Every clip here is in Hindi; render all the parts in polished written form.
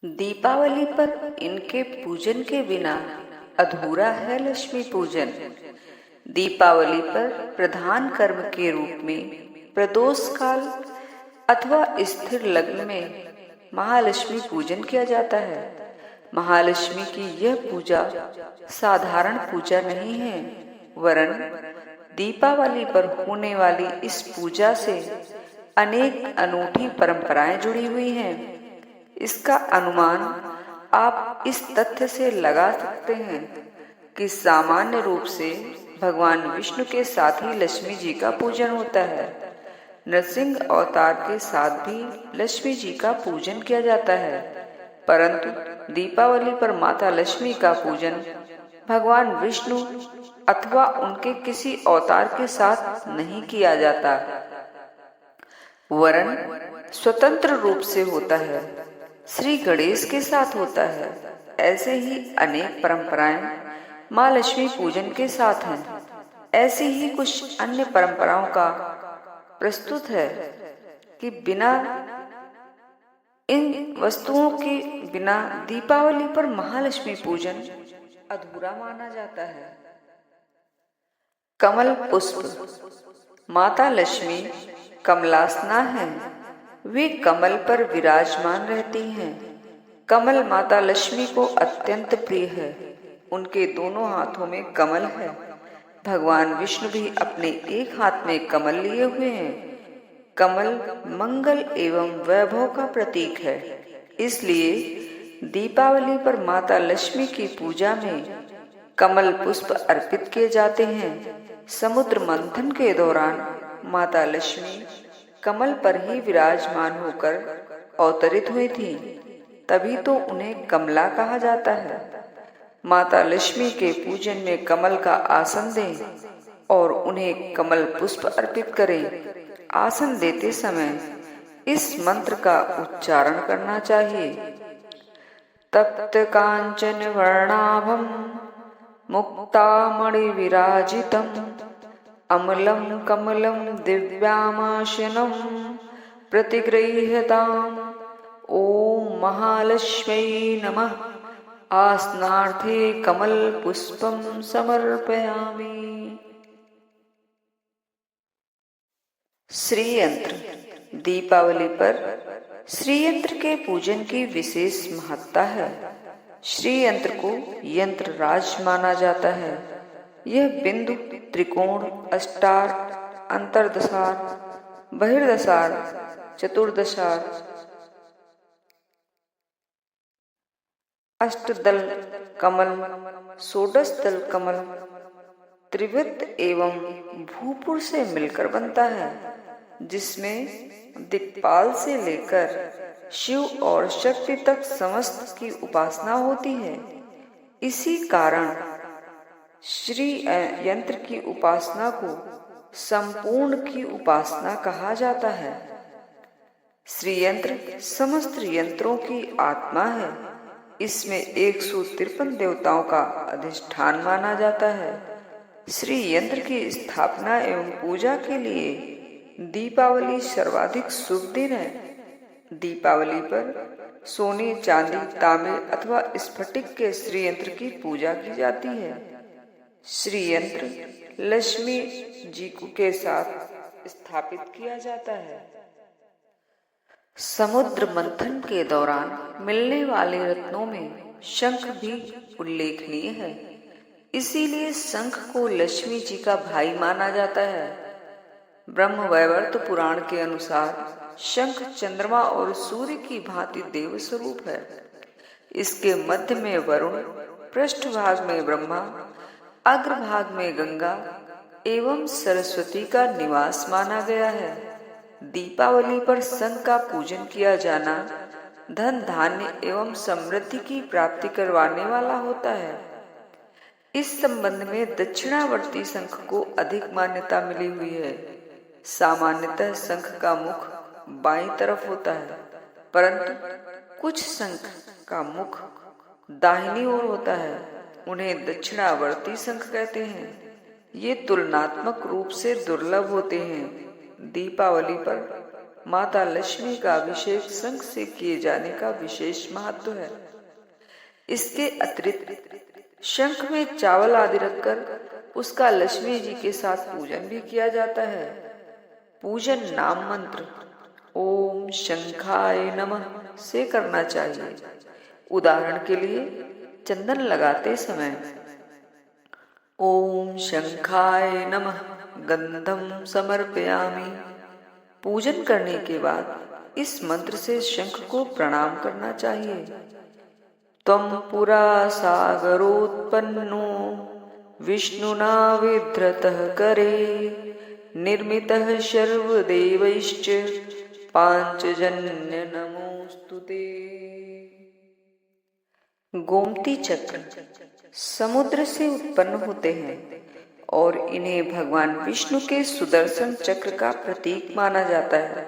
दीपावली पर इनके पूजन के बिना अधूरा है लक्ष्मी पूजन। दीपावली पर प्रधान कर्म के रूप में प्रदोष काल अथवा स्थिर लग्न में महालक्ष्मी पूजन किया जाता है। महालक्ष्मी की यह पूजा साधारण पूजा नहीं है, वरन दीपावली पर होने वाली इस पूजा से अनेक अनूठी परंपराएं जुड़ी हुई हैं। इसका अनुमान आप इस तथ्य से लगा सकते हैं कि सामान्य रूप से भगवान विष्णु के साथ ही लक्ष्मी जी का पूजन होता है। नरसिंह अवतार के साथ भी लक्ष्मी जी का पूजन किया जाता है, परंतु दीपावली पर माता लक्ष्मी का पूजन भगवान विष्णु अथवा उनके किसी अवतार के साथ नहीं किया जाता, वरन स्वतंत्र रूप से होता है। श्री गणेश के साथ होता है। ऐसे ही अनेक परंपराएं माँ लक्ष्मी पूजन के साथ हैं। ऐसी ही कुछ अन्य परंपराओं का प्रस्तुत है कि बिना इन वस्तुओं के बिना दीपावली पर महालक्ष्मी पूजन अधूरा माना जाता है। कमल पुष्प। माता लक्ष्मी कमलासना है। वे कमल पर विराजमान रहती हैं। कमल माता लक्ष्मी को अत्यंत प्रिय है। उनके दोनों हाथों में कमल है। भगवान विष्णु भी अपने एक हाथ में कमल लिए हुए हैं। कमल मंगल एवं वैभव का प्रतीक है। इसलिए दीपावली पर माता लक्ष्मी की पूजा में कमल पुष्प अर्पित किए जाते हैं। समुद्र मंथन के दौरान माता लक्ष्मी कमल पर ही विराजमान होकर अवतरित हुई थी, तभी तो उन्हें कमला कहा जाता है। माता लक्ष्मी के पूजन में कमल का आसन दें और उन्हें कमल पुष्प अर्पित करें। आसन देते समय इस मंत्र का उच्चारण करना चाहिए। तप्त कांचन वर्णाभम मुक्तामणि विराजितम अमलं कमलं दिव्यामाशनं प्रतिगृह्यताम्। ओम महालक्ष्म्यै नमः। आसनार्थे कमल पुष्पं समर्पयामि। श्री यंत्र। दीपावली पर श्री यंत्र के पूजन की विशेष महत्ता है। श्री यंत्र को यंत्र राज माना जाता है। यह बिंदु, त्रिकोण, अष्टार, अंतरदशार, बहिर्दशार, चतुर्दशार, अष्टदल कमल, षोडश दल कमल, त्रिवृत्त एवं भूपुर से मिलकर बनता है, जिसमें दिक्पाल से लेकर शिव और शक्ति तक समस्त की उपासना होती है। इसी कारण श्री यंत्र की उपासना को संपूर्ण की उपासना कहा जाता है। श्री यंत्र समस्त यंत्रों की आत्मा है। इसमें 153 देवताओं का अधिष्ठान माना जाता है। श्री यंत्र की स्थापना एवं पूजा के लिए दीपावली सर्वाधिक शुभ दिन है। दीपावली पर सोने, चांदी, तांबे अथवा स्फटिक के श्री यंत्र की पूजा की जाती है। श्री यंत्र लक्ष्मी जी के साथ स्थापित किया जाता है। समुद्र मंथन के दौरान मिलने वाले रत्नों में शंख भी उल्लेखनीय है। इसीलिए शंख को लक्ष्मी जी का भाई माना जाता है। ब्रह्मवैवर्त पुराण के अनुसार शंख चंद्रमा और सूर्य की भांति देव स्वरूप है। इसके मध्य में वरुण, पृष्ठभाग में ब्रह्मा, अग्रभाग में गंगा एवं सरस्वती का निवास माना गया है। दीपावली पर शंख का पूजन किया जाना धन, धान्य एवं समृद्धि की प्राप्ति करवाने वाला होता है। इस संबंध में दक्षिणावर्ती शंख को अधिक मान्यता मिली हुई है। सामान्यतः शंख का मुख बाईं तरफ होता है, परंतु कुछ शंख का मुख दाहिनी ओर होता है। उन्हें दक्षिणावर्ती शंख कहते हैं। ये तुलनात्मक रूप से दुर्लभ होते हैं। दीपावली पर माता लक्ष्मी का अभिषेक शंख से किए जाने का विशेष महत्व है। इसके अतिरिक्त शंख में चावल आदि रखकर उसका लक्ष्मी जी के साथ पूजन भी किया जाता है। पूजन नाम मंत्र ओम शंखाय नमः से करना चाहिए। उदाहरण के लिए चंदन लगाते समय ओम शंखाय नमः गंधम समर्पयामि। पूजन करने के बाद इस मंत्र से शंख को प्रणाम करना चाहिए। त्वं पुरा सागरोत्पन्नो विष्णुना विधृतः करे निर्मितः सर्वदेवैश्च पांचजन्य नमोस्तुते। गोमती चक्र समुद्र से उत्पन्न होते हैं और इन्हें भगवान विष्णु के सुदर्शन चक्र का प्रतीक माना जाता है।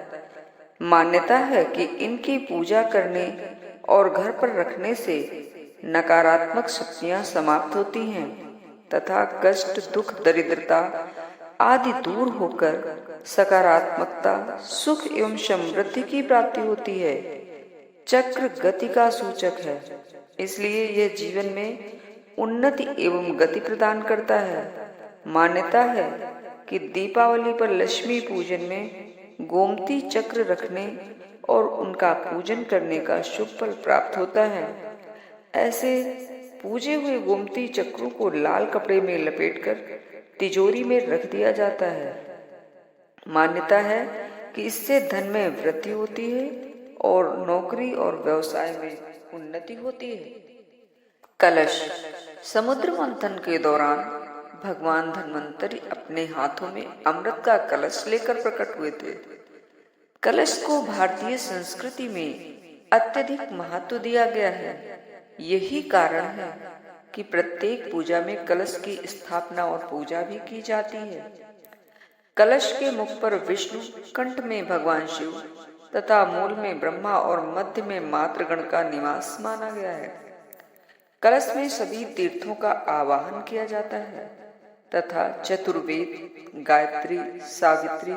मान्यता है कि इनकी पूजा करने और घर पर रखने से नकारात्मक शक्तियां समाप्त होती हैं तथा कष्ट, दुख, दरिद्रता आदि दूर होकर सकारात्मकता, सुख एवं समृद्धि की प्राप्ति होती है। चक्र गति का सूचक है, इसलिए यह जीवन में उन्नति एवं गति प्रदान करता है। मान्यता है कि दीपावली पर लक्ष्मी पूजन में गोमती चक्र रखने और उनका पूजन करने का शुभ फल प्राप्त होता है। ऐसे पूजे हुए गोमती चक्रों को लाल कपड़े में लपेटकर तिजोरी में रख दिया जाता है। मान्यता है कि इससे धन में वृद्धि होती है और नौकरी और व्यवसाय में उन्नति होती है। कलश समुद्र मंथन के दौरान भगवान धन्वंतरि अपने हाथों में अमृत का कलश लेकर प्रकट हुए थे। कलश को भारतीय संस्कृति में अत्यधिक महत्व दिया गया है। यही कारण है कि प्रत्येक पूजा में कलश की स्थापना और पूजा भी की जाती है। कलश के मुख पर विष्णु, कंठ में भगवान शिव तथा मूल में ब्रह्मा और मध्य में मातृगण का निवास माना गया है। कलश में सभी तीर्थों का आवाहन किया जाता है तथा चतुर्वेद, गायत्री, सावित्री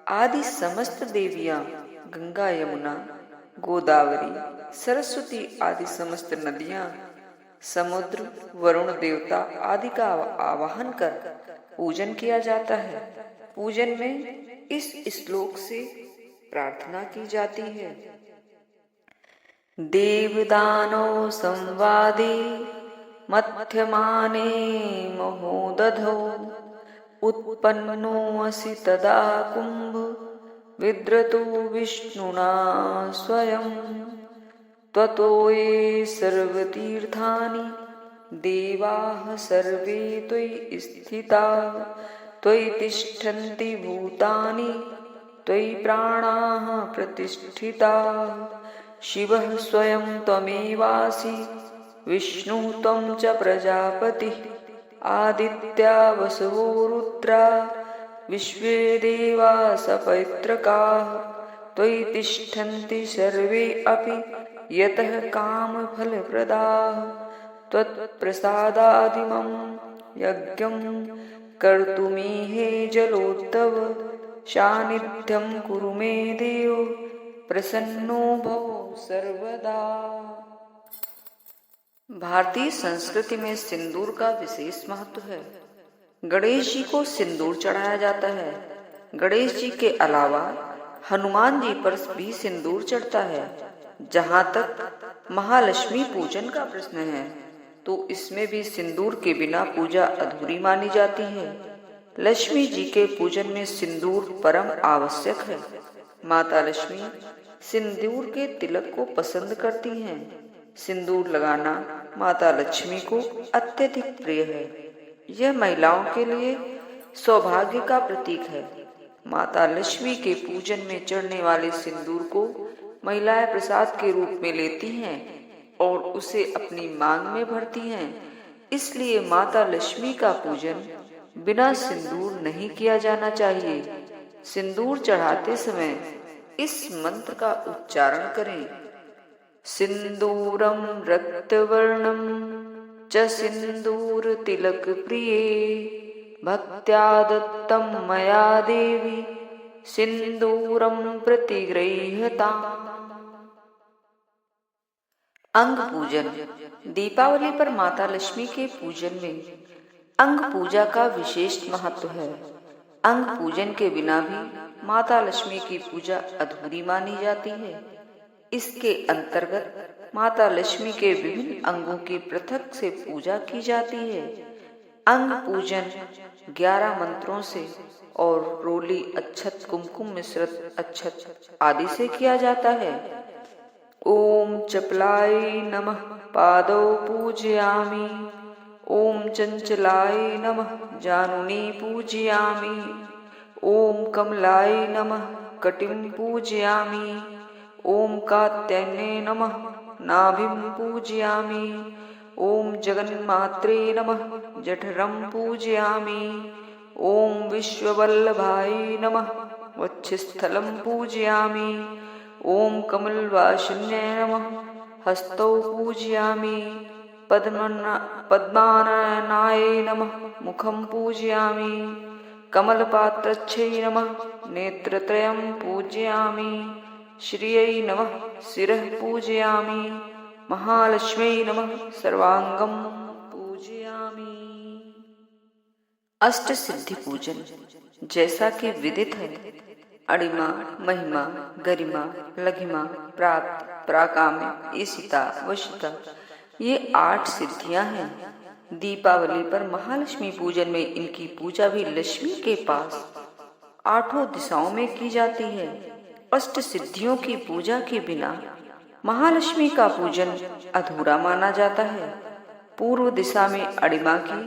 आदि समस्त देवियां, गंगा, यमुना, गोदावरी, सरस्वती आदि समस्त नदियां, समुद्र, वरुण देवता आदि का आवाहन कर पूजन किया जाता है। पूजन में इस श्लोक से प्रार्थना की जाती है। देवदानव संवादे मध्यमाने महोदधौ उत्पन्नो असि तदा कुंभ विद्रतो विष्णुना स्वयं त्वतो ये सर्वतीर्थानि देवाः सर्वे त्वयि स्थिताः त्वयि तिष्ठन्ति भूतानि त्वयि प्राणाः प्रतिष्ठिताः शिवः स्वयं त्वमेवासि विष्णुः त्वं च प्रजापतिः आदित्या वसवो रुद्रा विश्वे देवा सपैत्रकाः त्वयि तिष्ठन्ति सर्वे अपि यतः कामफलप्रदाः त्वत्प्रसादादिमं यज्ञं कर्तुमीहे जलोत्तव सान्निध्यं कुरु मे देव प्रसन्नो भव सर्वदा। भारतीय संस्कृति में सिंदूर का विशेष महत्व है। गणेश जी को सिंदूर चढ़ाया जाता है। गणेश जी के अलावा हनुमान जी पर भी सिंदूर चढ़ता है। जहाँ तक महालक्ष्मी पूजन का प्रश्न है तो इसमें भी सिंदूर के बिना पूजा अधूरी मानी जाती है। लक्ष्मी जी के पूजन में सिंदूर परम आवश्यक है। माता लक्ष्मी सिंदूर के तिलक को पसंद करती हैं। सिंदूर लगाना माता लक्ष्मी को अत्यधिक प्रिय है। यह महिलाओं के लिए सौभाग्य का प्रतीक है। माता लक्ष्मी के पूजन में चढ़ने वाले सिंदूर को महिलाएं प्रसाद के रूप में लेती हैं और उसे अपनी मांग में भरती हैं। इसलिए माता लक्ष्मी का पूजन बिना सिंदूर नहीं किया जाना चाहिए। सिंदूर चढ़ाते समय इस मंत्र का उच्चारण करें। सिंदूरम रक्तवर्णम च सिंदूर तिलक प्रिये भक्त्या दत्तम मया देवी सिंदूरम प्रतिगृह्यताम्। अंग पूजन। दीपावली पर माता लक्ष्मी के पूजन में अंग पूजा का विशेष महत्व है। अंग पूजन के बिना भी माता लक्ष्मी की पूजा अधूरी मानी जाती है। इसके अंतर्गत माता लक्ष्मी के विभिन्न अंगों की पृथक से पूजा की जाती है। अंग पूजन 11 मंत्रों से और रोली, अच्छत, कुमकुम मिश्रित अच्छत आदि से किया जाता है। ओम चपलाय नमः पादौ पूजयामि। ओम चंचलाय नमः जानुनी पूजयामि। ओम कमलाय नमः कटिं पूजयामि। ओम कात्यायने नमः नाभिं पूजयामि। ओम जगन्मात्रे नमः जठरं पूजयामि। ओम विश्ववल्लभाय नमः वक्षस्थलं पूजयामि। ओम कमलवासिन्ये नमः हस्तौ पूजयामि। पद्माननाय नमः मुखं पूजयामि। कमलपात्रच्छै नमः नेत्रत्रयं पूजयामि। श्रियै नमः शिरः पूजयामि। महालक्ष्म्यै नमः सर्वांगं पूजयामि। अष्ट सिद्धि पूजन। जैसा कि विदित है, अणिमा, महिमा, गरिमा, लघिमा, प्राप्ति, प्राकाम्य, ईशिता, वशिता, ये 8 सिद्धियां हैं। दीपावली पर महालक्ष्मी पूजन में इनकी पूजा भी लक्ष्मी के पास 8 दिशाओं में की जाती है। अष्ट सिद्धियों की पूजा के बिना महालक्ष्मी का पूजन अधूरा माना जाता है। पूर्व दिशा में अणिमा की,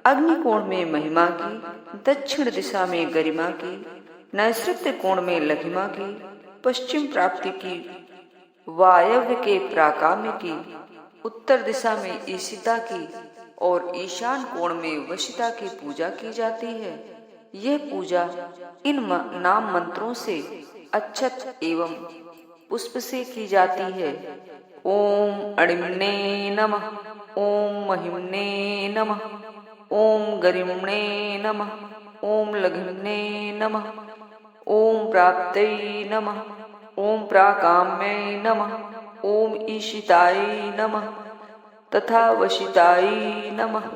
अग्निकोण में महिमा की, दक्षिण दिशा में गरिमा की, नैऋत्य कोण में लघिमा की, पश्चिम प्राप्ति की, वायव्य के प्राकाम्य की, उत्तर दिशा में ईशिता की और ईशान कोण में वशिता की पूजा की जाती है। यह पूजा इन नाम मंत्रों से अच्छत एवं पुष्प से की जाती है। ओम अणिम्ने नमः। ओम महिम्ने नमः। ओम गरिम्णे नमः। ओम लघिम्ने नमः। ओम प्राप्त्यै नमः। ओम प्राकाम्यै नमः। ओम ईशिताय नमः तथा वशिताय नमः।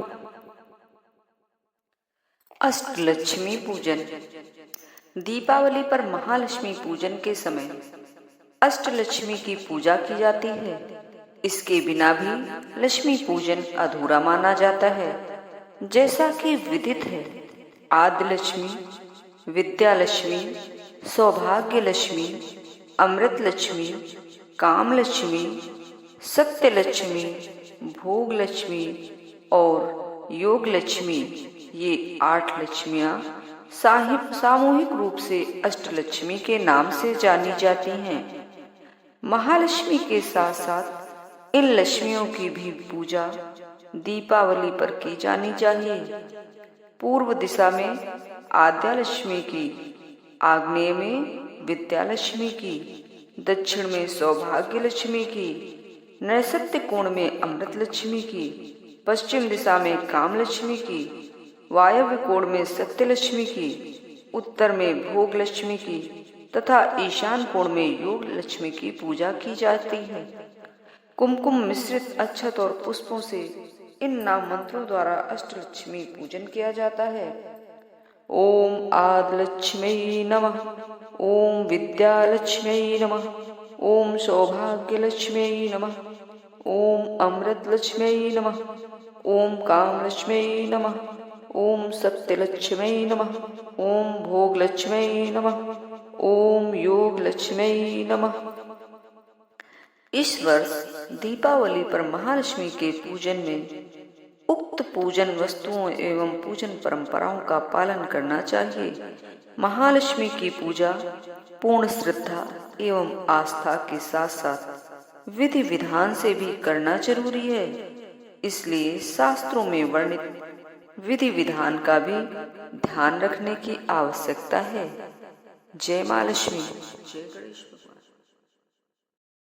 अष्टलक्ष्मी पूजन। दीपावली पर महालक्ष्मी पूजन के समय अष्टलक्ष्मी की पूजा की जाती है। इसके बिना भी लक्ष्मी पूजन अधूरा माना जाता है। जैसा कि विदित है, आदि लक्ष्मी, विद्या लक्ष्मी, सौभाग्य लक्ष्मी, अमृत लक्ष्मी, काम लक्ष्मी, सत्य लक्ष्मी, भोग लक्ष्मी और योग लक्ष्मी, ये 8 लक्ष्मियां सामूहिक रूप से अष्टलक्ष्मी के नाम से जानी जाती हैं। महालक्ष्मी के साथ साथ इन लक्ष्मियों की भी पूजा दीपावली पर की जानी चाहिए। पूर्व दिशा में आद्या लक्ष्मी की, आग्नेय में विद्या लक्ष्मी की, दक्षिण में सौभाग्य लक्ष्मी की, नैऋत्य कोण में अमृत लक्ष्मी की, पश्चिम दिशा में काम लक्ष्मी की, वायव्य कोण में सत्य लक्ष्मी की, उत्तर में भोग लक्ष्मी की तथा ईशान कोण में योग लक्ष्मी की पूजा की जाती है। कुमकुम मिश्रित अच्छत और पुष्पों से इन नाम मंत्रों द्वारा अष्टलक्ष्मी पूजन किया जाता है। ओम आदिलक्ष्म्यै नमः। ओम विद्यालक्ष्म्यै नमः। ओम सौभाग्यलक्ष्म्यै नमः। ओम अमृतलक्ष्म्यै नमः। ओम कामलक्ष्म्यै नमः। ओम सत्यलक्ष्म्यै नमः। ओम भोगलक्ष्म्यै नमः। ओम योगलक्ष्म्यै नमः। इस वर्ष दीपावली पर महालक्ष्मी के पूजन में उक्त पूजन वस्तुओं एवं पूजन परंपराओं का पालन करना चाहिए। महालक्ष्मी की पूजा पूर्ण श्रद्धा एवं आस्था के साथ साथ विधि विधान से भी करना जरूरी है। इसलिए शास्त्रों में वर्णित विधि विधान का भी ध्यान रखने की आवश्यकता है। जय मां लक्ष्मी। जय गणेश।